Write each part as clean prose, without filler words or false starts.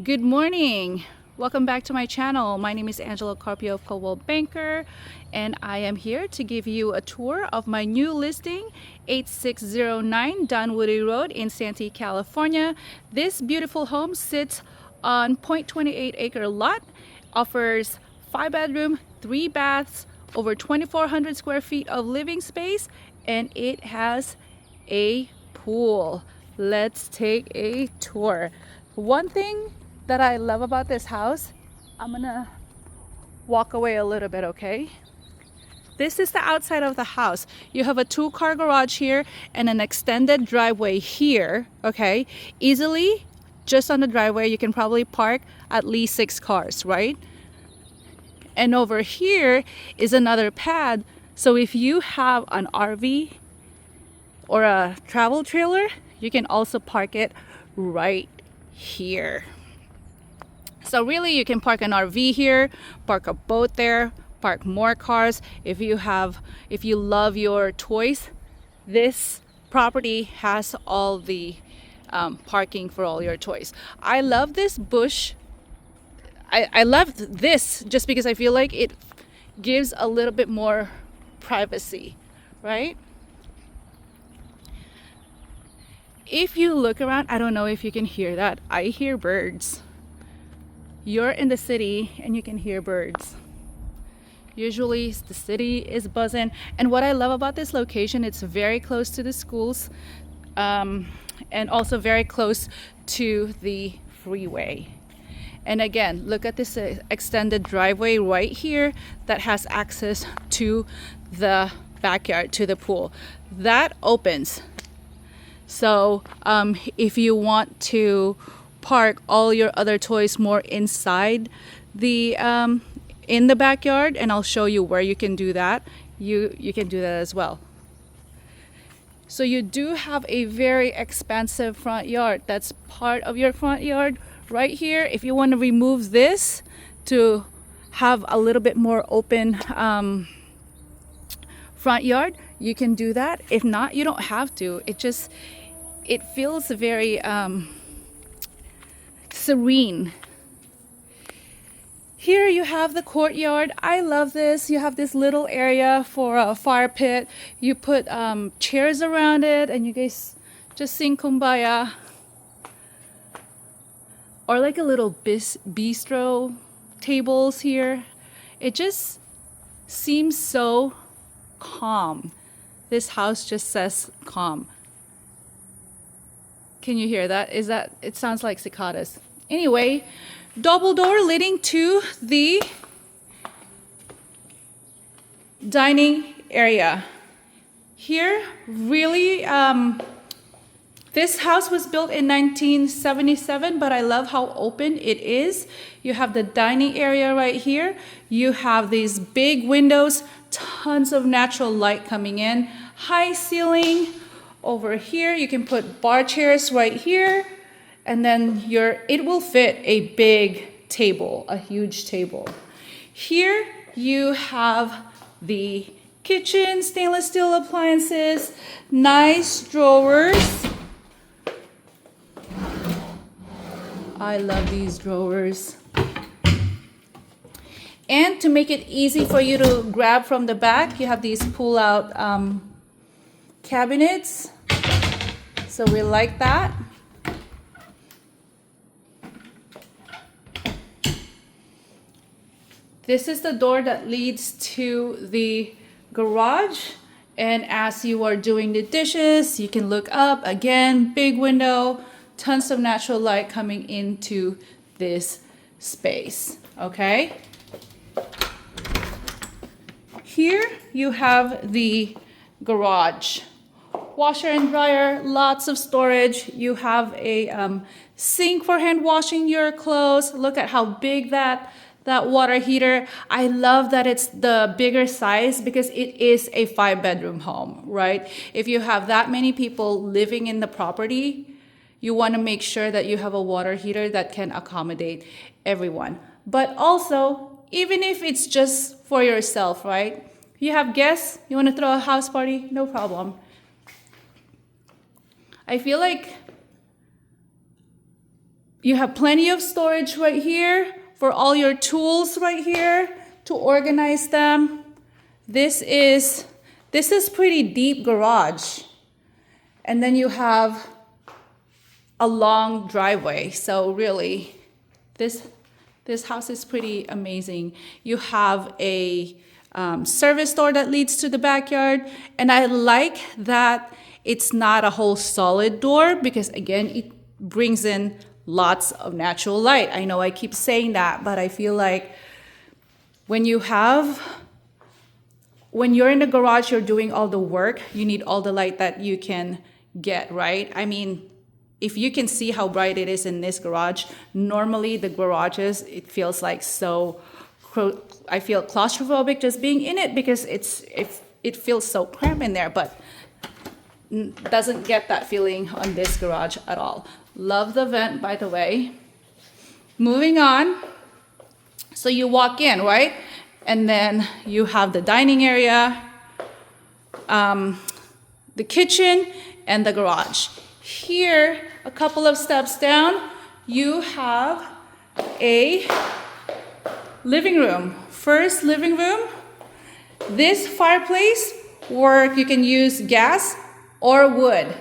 Good morning. Welcome back to my channel. My name is Angela Carpio of Coldwell Banker, and I am here to give you a tour of my new listing, 8609 Dunwoodie Road in Santee, California. This beautiful home sits on 0.28 acre lot, offers 5-bedroom, 3 baths, over 2,400 square feet of living space, and it has a pool. Let's take a tour. One thing that I love about this house, I'm gonna walk away a little bit, okay? This is the outside of the house. You have a 2-car garage here and an extended driveway here, okay? Easily, just on the driveway, you can probably park at least 6 cars, right? And over here is another pad. So if you have an RV or a travel trailer, you can also park it right here. So really you can park an RV here, park a boat there, park more cars. If you love your toys, this property has all the parking for all your toys. I love this bush. I love this just because I feel like it gives a little bit more privacy, right? If you look around, I don't know if you can hear that. I hear birds. You're in the city and you can hear birds. Usually the city is buzzing. And what I love about this location, it's very close to the schools and also very close to the freeway. And again, look at this extended driveway right here that has access to the backyard, to the pool. That opens. So if you want to park all your other toys more inside the in the backyard, and I'll show you where you can do that, you can do that as well. So you do have a very expansive front yard. That's part of your front yard right here. If you want to remove this to have a little bit more open front yard, you can do that. If not, you don't have to. It feels very serene. Here you have the courtyard. I love this. You have this little area for a fire pit. You put chairs around it and you guys just sing kumbaya. Or like a little bistro tables here. It just seems so calm. This house just says calm. Can you hear that? It sounds like cicadas. Anyway, double door leading to the dining area. Here, really, this house was built in 1977, but I love how open it is. You have the dining area right here. You have these big windows, tons of natural light coming in, high ceiling. Over here, you can put bar chairs right here, and then it will fit a big table, a huge table. Here you have the kitchen, stainless steel appliances, nice drawers. I love these drawers. And to make it easy for you to grab from the back, you have these pull-out cabinets, so we like that. This is the door that leads to the garage, and as you are doing the dishes, you can look up. Again, big window, tons of natural light coming into this space, okay? Here you have the garage. Washer and dryer, lots of storage. You have a sink for hand washing your clothes. Look at how big that water heater. I love that it's the bigger size because it is a 5-bedroom home, right? If you have that many people living in the property, you want to make sure that you have a water heater that can accommodate everyone. But also, even if it's just for yourself, right? You have guests, you want to throw a house party, no problem. I feel like You have plenty of storage right here for all your tools right here to organize them. This is pretty deep garage. And then you have a long driveway. So really, this house is pretty amazing. You have a service door that leads to the backyard. And I like that it's not a whole solid door because again, it brings in lots of natural light. I know I keep saying that, but I feel like when you're in the garage, you're doing all the work, you need all the light that you can get, right? I mean, if you can see how bright it is in this garage, normally the garages, it feels like so, I feel claustrophobic just being in it because it feels so cramped in there, but doesn't get that feeling on this garage at all. Love the vent, by the way. Moving on. So you walk in, right? And then you have the dining area, the kitchen, and the garage. Here, a couple of steps down, you have a living room. First living room. This fireplace work, you can use gas or wood.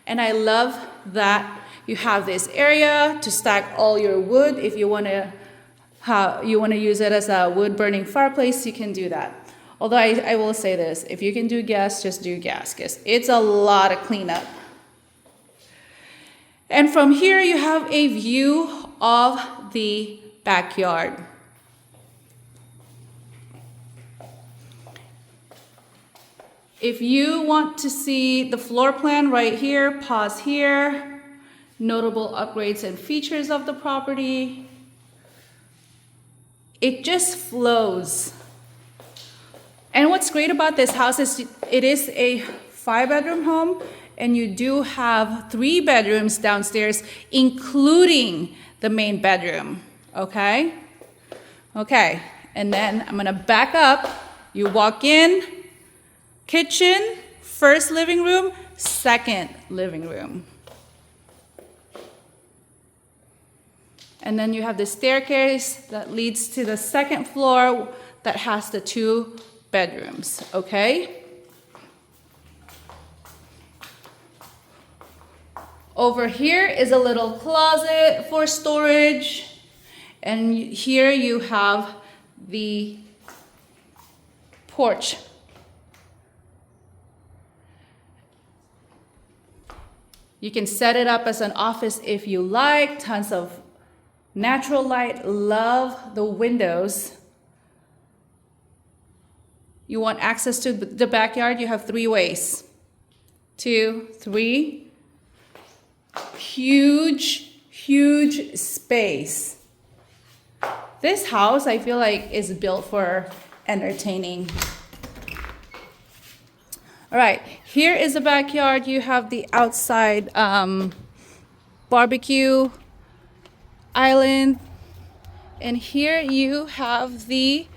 And I love that you have this area to stack all your wood. If you want to use it as a wood burning fireplace, you can do that. Although I will say this, if you can do gas, just do gas because it's a lot of cleanup. And from here you have a view of the backyard. If you want to see the floor plan right here, pause here. Notable upgrades and features of the property. It just flows. And what's great about this house is it is a 5-bedroom home and you do have 3 bedrooms downstairs, including the main bedroom, okay? Okay, and then I'm gonna back up. You walk in, kitchen, first living room, second living room. And then you have the staircase that leads to the second floor that has the 2 bedrooms, okay? Over here is a little closet for storage. And here you have the porch. You can set it up as an office if you like, tons of natural light, love the windows. You want access to the backyard, you have 3 ways. 2, 3. Huge, huge space. This house, I feel like, is built for entertaining. All right, here is the backyard. You have the outside barbecue island. And here you have the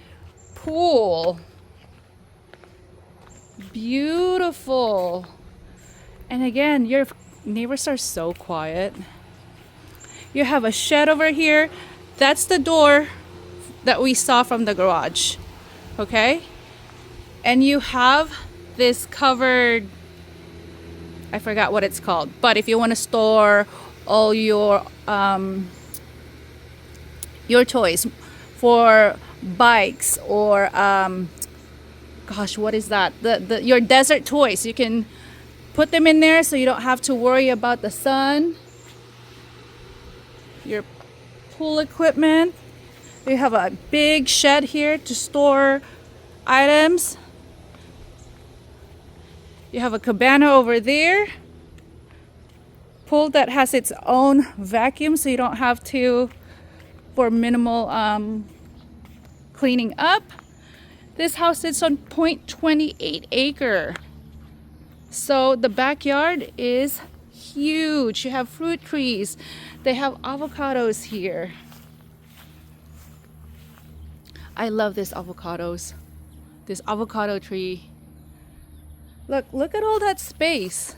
pool. Beautiful. And again, your neighbors are so quiet. You have a shed over here. That's the door that we saw from the garage. Okay? And you have this covered, I forgot what it's called, but if you want to store all your toys for bikes or gosh, what is that? Your desert toys. You can put them in there so you don't have to worry about the sun. Your pool equipment. You have a big shed here to store items. You have a cabana over there. Pool that has its own vacuum so you don't have to, for minimal cleaning up. This house sits on 0.28 acre. So the backyard is huge. You have fruit trees. They have avocados here. I love this avocados. This avocado tree. Look at all that space.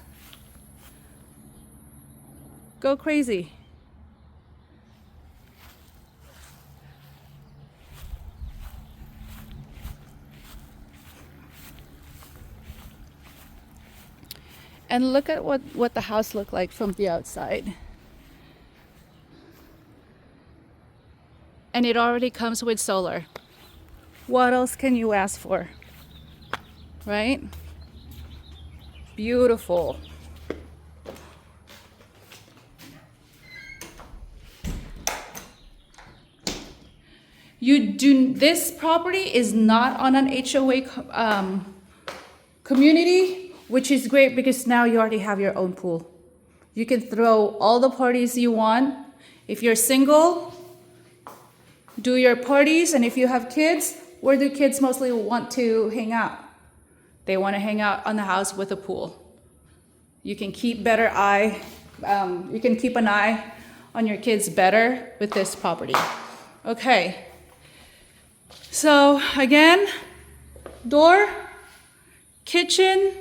Go crazy. And look at what the house looked like from the outside. And it already comes with solar. What else can you ask for? Right? Beautiful. This property is not on an HOA community, which is great because now you already have your own pool. You can throw all the parties you want. If you're single, do your parties, and if you have kids, where do kids mostly want to hang out? They want to hang out on the house with a pool. You can keep an eye on your kids better with this property. Okay. So again, door, kitchen,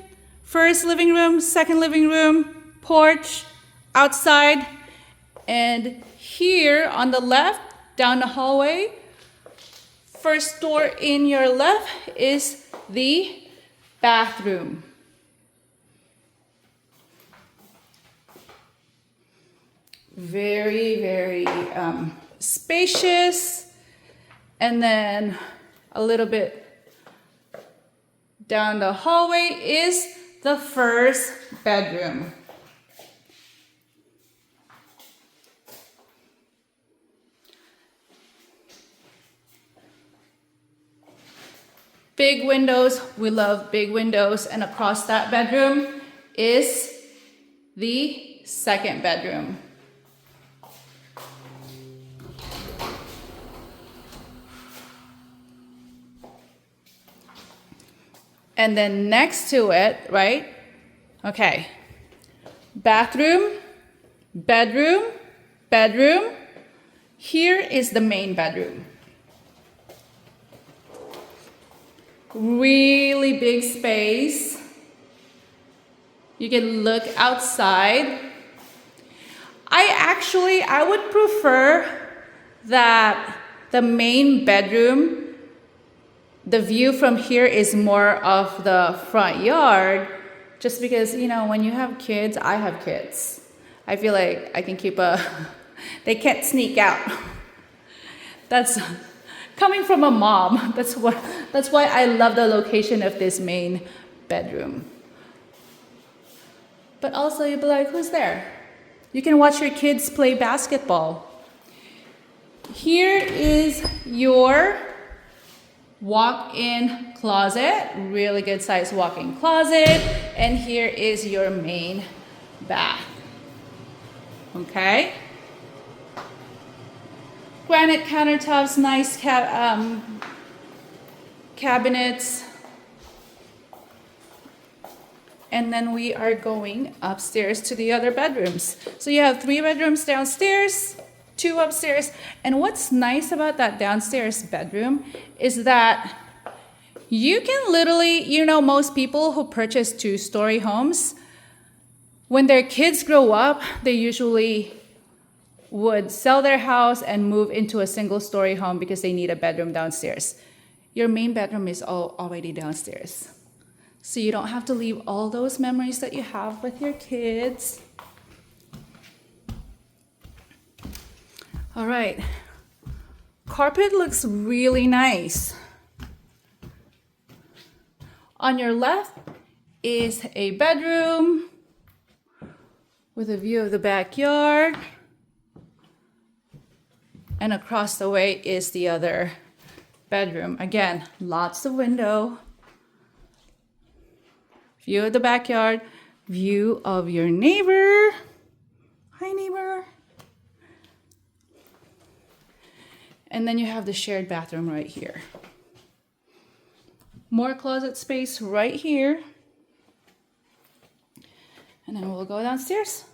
first living room, second living room, porch, outside, and here on the left, down the hallway, first door in your left is the bathroom. Very, very spacious. And then a little bit down the hallway is the first bedroom. Big windows, we love big windows, and across that bedroom is the second bedroom. And then next to it, right? Okay. Bathroom, bedroom, bedroom. Here is the main bedroom. Really big space. You can look outside. I would prefer that the main bedroom, the view from here is more of the front yard, just because, you know, when you have kids, I have kids. I feel like I can they can't sneak out. That's coming from a mom. That's why I love the location of this main bedroom. But also you'll be like, who's there? You can watch your kids play basketball. Here is your walk-in closet, really good size walk-in closet, and here is your main bath. Okay. Granite countertops, nice cabinets. And then we are going upstairs to the other bedrooms. So you have 3 bedrooms downstairs, 2 upstairs. And what's nice about that downstairs bedroom is that you can literally, you know, most people who purchase 2-story homes, when their kids grow up, they usually would sell their house and move into a single-story home because they need a bedroom downstairs. Your main bedroom is already downstairs. So you don't have to leave all those memories that you have with your kids. All right. Carpet looks really nice. On your left is a bedroom with a view of the backyard. And across the way is the other bedroom. Again, lots of window. View of the backyard, view of your neighbor. Hi, neighbor. And then you have the shared bathroom right here. More closet space right here. And then we'll go downstairs.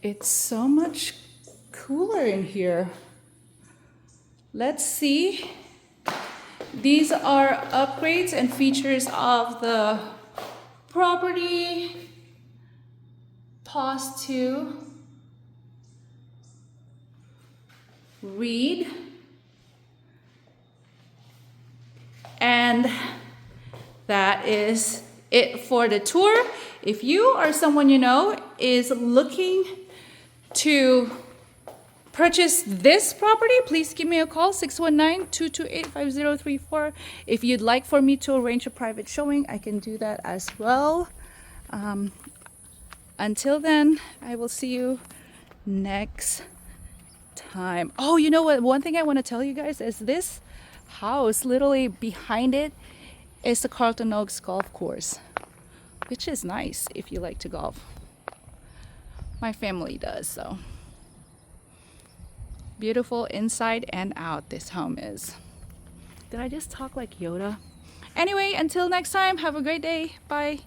It's so much cooler in here. Let's see. These are upgrades and features of the property. Pause to read. And that is it for the tour. If you or someone you know is looking to purchase this property, please give me a call, 619-228-5034. If you'd like for me to arrange a private showing, I can do that as well. Until then, I will see you next time. Oh, you know what? One thing I want to tell you guys is this house, literally behind it, is the Carlton Oaks golf course, which is nice if you like to golf. My family does, so. Beautiful inside and out this home is. Did I just talk like Yoda? Anyway, until next time, have a great day. Bye.